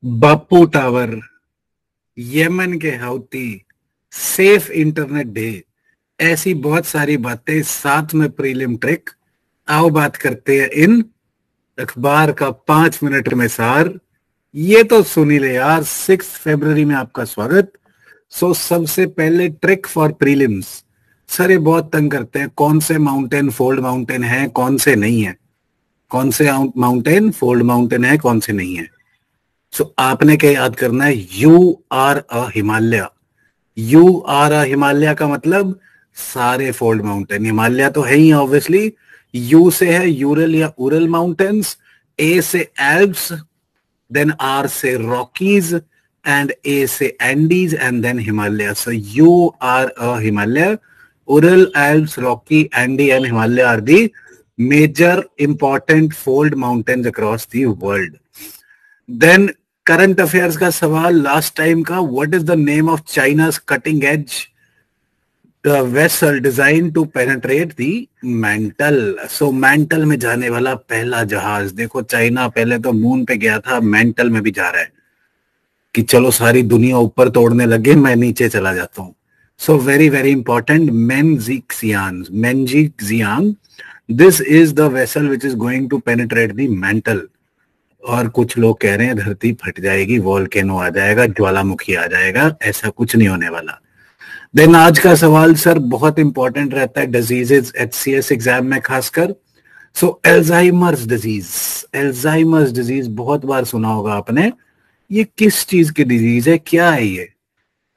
बापू tower, Yemen के हौती, safe internet day, ऐसी बहुत सारी बातें साथ में प्रीलिम ट्रिक। आओ बात करते हैं इन अखबार का 5 मिनट में सार। ये तो सुन ही ले यार, 6 फरवरी में आपका स्वागत। सबसे पहले ट्रिक फॉर प्रीलिम्स। सर ये बहुत तंग करते हैं, कौन से माउंटेन फोल्ड माउंटेन है, कौन से नहीं है, कौन से माउंटेन फोल्ड माउंटेन है, कौन से नहीं है। आपने क्या याद करना है, you are a Himalaya. You are a Himalaya का मतलब सारे फोल्ड माउंटेन, हिमालय तो है ही ऑब्वियसली। यू से है यूरल या उरल माउंटेन्स, ए से एल्प्स, देन आर से रॉकीज, एंड ए से Andes, and then Himalaya. So you are a Himalaya. Ural, Alps, Rocky, Andes and Himalaya are the major important fold mountains across the world. Then current affairs का सवाल last time का, what is the name of China's cutting edge vessel design to penetrate the mantle. Mantle में जाने वाला पहला जहाज। देखो China पहले तो मून पे गया था, मेंटल में भी जा रहा है कि चलो सारी दुनिया ऊपर तोड़ने लगे, मैं नीचे चला जाता हूं। सो वेरी वेरी इंपॉर्टेंट, मेनजीजियांग, this is the vessel which is going to penetrate the mental. और कुछ लोग कह रहे हैं धरती फट जाएगी, वोल्केनो आ जाएगा, ज्वालामुखी आ जाएगा, ऐसा कुछ नहीं होने वाला। देन आज का सवाल सर बहुत इंपॉर्टेंट रहता है डिजीजेस एचसीएस एग्जाम में खासकर। एल्जाइमर्स डिजीज, एल्जाइमर्स डिजीज बहुत बार सुना होगा आपने। ये किस चीज की डिजीज है, क्या है ये?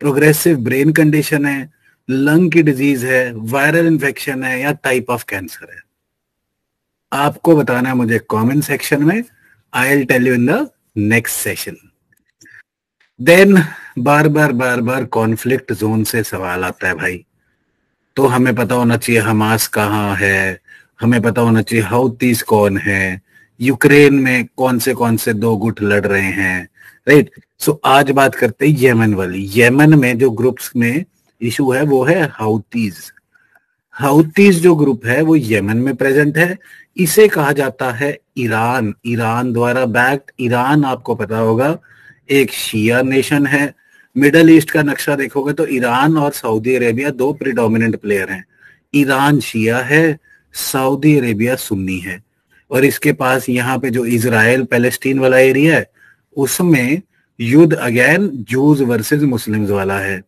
प्रोग्रेसिव ब्रेन कंडीशन है, लंग की डिजीज है, वायरल इन्फेक्शन है, या टाइप ऑफ कैंसर है? आपको बताना है मुझे कमेंट सेक्शन में। I will tell you in the next session. Then बार बार कॉन्फ्लिक्ट जोन से सवाल आता है भाई, तो हमें पता होना चाहिए हमास कहाँ है, हमें पता होना चाहिए हौतीस कौन है, यूक्रेन में कौन से दो गुट लड़ रहे हैं, राइट। आज बात करते हैं यमन वाली। यमन में जो ग्रुप्स में इशू है वो है हाउतीज। हाउतीज जो ग्रुप है वो यमन में प्रेजेंट है। इसे कहा जाता है ईरान, ईरान द्वारा बैक्ड। ईरान आपको पता होगा एक शिया नेशन है। मिडल ईस्ट का नक्शा देखोगे तो ईरान और सऊदी अरेबिया दो प्रिडोमिनेंट प्लेयर हैं। ईरान शिया है, सऊदी अरेबिया सुन्नी है। और इसके पास यहाँ पे जो इजराइल पैलेस्टीन वाला एरिया है उसमें युद्ध अगेन जूज वर्सेस मुस्लिम्स वाला है।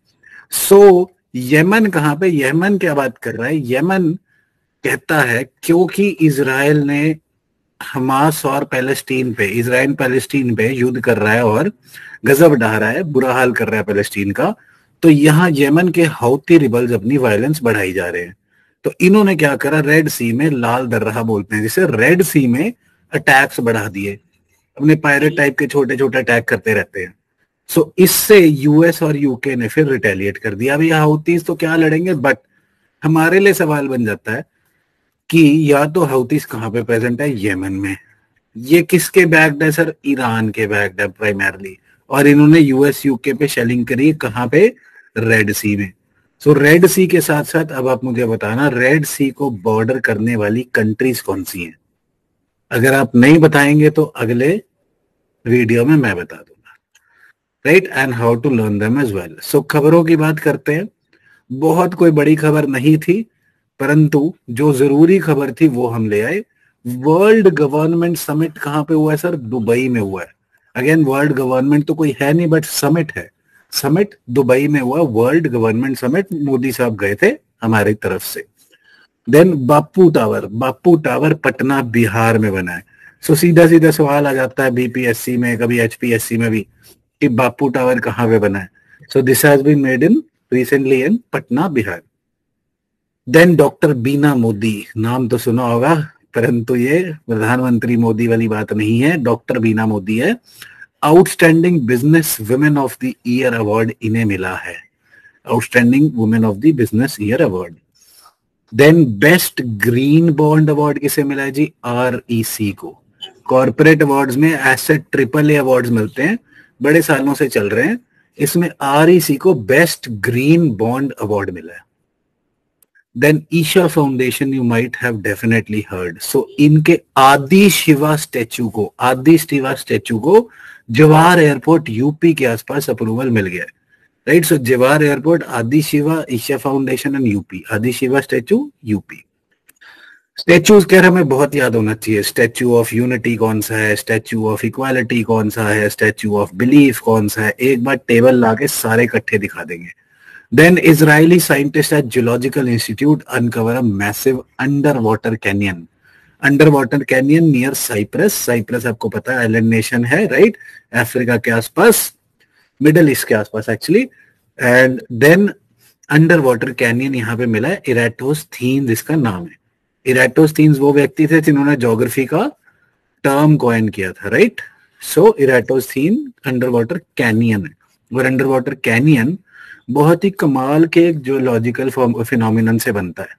यमन कहां पे, यमन क्या बात कर रहा है, यमन कहता है क्योंकि इजराइल ने हमास और पैलेस्टीन पे, इजराइल पैलेस्टीन पे युद्ध कर रहा है और गजब ढा रहा है, बुरा हाल कर रहा है पैलेस्टीन का, तो यहाँ यमन के हौती रिबल्स अपनी वायलेंस बढ़ाई जा रहे हैं। तो इन्होंने क्या करा, रेड सी में, लाल दर्रा बोलते हैं जिसे, रेड सी में अटैक्स बढ़ा दिए। अपने पायरेट टाइप के छोटे छोटे अटैक करते रहते हैं। इससे यूएस और यूके ने फिर रिटेलिएट कर दिया। अभी हौतीस तो क्या लड़ेंगे, बट हमारे लिए सवाल बन जाता है कि या तो हौतीस कहां पे प्रेजेंट है, यमन में। ये किसके बैक्ड है सर, ईरान के बैक्ड है प्राइमरली। और इन्होंने यूएस यूके पे शेलिंग करी कहां पे, रेड सी में। रेड सी के साथ साथ अब आप मुझे बताना रेड सी को बॉर्डर करने वाली कंट्रीज कौन सी हैं। अगर आप नहीं बताएंगे तो अगले वीडियो में मैं बता दूंगा, right, and how to learn them as well. खबरों की बात करते हैं। बहुत कोई बड़ी खबर नहीं थी, परंतु जो जरूरी खबर थी वो हम ले आए। वर्ल्ड गवर्नमेंट समिट कहां पे हुआ है सर, दुबई में हुआ है। अगेन वर्ल्ड गवर्नमेंट तो कोई है नहीं, बट समिट है। समिट दुबई में हुआ, वर्ल्ड गवर्नमेंट समिट। मोदी साहब गए थे हमारी तरफ से। देन बापू टावर, बापू टावर पटना बिहार में बना है। सीधा सीधा सवाल आ जाता है बीपीएससी में, कभी एचपीएससी में भी, कि बापू टावर कहां पे बना है। This has been made in recently in Patna Bihar. Then doctor Bina Modi, नाम तो सुना होगा, परंतु ये प्रधानमंत्री मोदी वाली बात नहीं है, डॉक्टर बीना मोदी है। Outstanding business women of the year award इन्हें मिला है, outstanding women of the business year award. Then best green bond award किसे मिला है जी, आरईसी को। कॉर्पोरेट अवार्ड्स में एसेट ट्रिपल ए अवार्ड्स मिलते हैं, बड़े सालों से चल रहे हैं। इसमें आरईसी को बेस्ट ग्रीन बॉन्ड अवार्ड मिला है। Then Isha foundation, you might have definitely heard. इनके आदि शिवा स्टैचू को जवाहर एयरपोर्ट यूपी के आसपास अप्रूवल मिल गया है, right. So Jawahar airport, Adi Shiva Isha foundation and UP, Adi Shiva statue UP. Statues कह रहे हमें बहुत याद होना चाहिए, स्टेच्यू ऑफ यूनिटी कौन सा है, स्टेच्यू ऑफ इक्वालिटी कौन सा है, स्टेच्यू ऑफ बिलीफ कौन सा है, एक बार टेबल लाके सारे इकट्ठे दिखा देंगे। Then Israeli scientist at geological institute uncover a massive under water canyon, under water canyon near Cyprus, Cyprus आपको पता है आइलैंड नेशन है, राइट, अफ्रीका के आसपास, मिडल ईस्ट के आसपास actually. And then under water canyon यहाँ पे मिला है, इराटोस्थीन्स इसका नाम है। इराटोस्थीन्स वो व्यक्ति थे जिन्होंने ज्योग्राफी का टर्म कॉइन किया था, राइट। सो इराटोस्थीन अंडर वाटर कैनियन है, और अंडर वाटर कैनियन बहुत ही कमाल के जियोलॉजिकल फिनोमिनन से बनता है।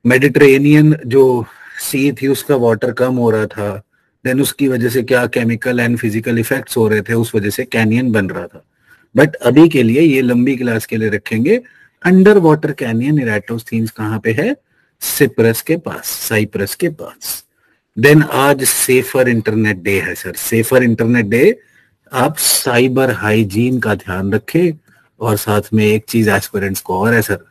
मेडिटेरेनियन जो सी थी उसका वाटर कम हो रहा था, देन उसकी वजह से क्या केमिकल एंड फिजिकल इफेक्ट्स हो रहे थे, उस वजह से कैनियन बन रहा था। बट अभी के लिए ये लंबी क्लास के लिए रखेंगे, अंडर वाटर कैनियन इराटोस्थीन्स कहाँ पे है, सिप्रस के पास, साइप्रस के पास। देन आज सेफर इंटरनेट डे है सर, सेफर इंटरनेट डे। आप साइबर हाइजीन का ध्यान रखें, और साथ में एक चीज एस्पिरेंट्स को और है सर,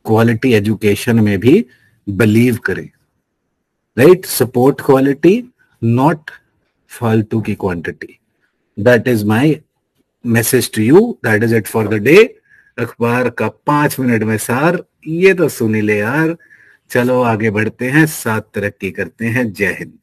क्वालिटी एजुकेशन में भी बिलीव करें, राइट। सपोर्ट क्वालिटी, नॉट फालतू की quantity. That is my message to you, that is it for the day. अखबार का 5 मिनट में सार, ये तो सुनी ले यार। चलो आगे बढ़ते हैं, साथ तरक्की करते हैं। जय हिंद।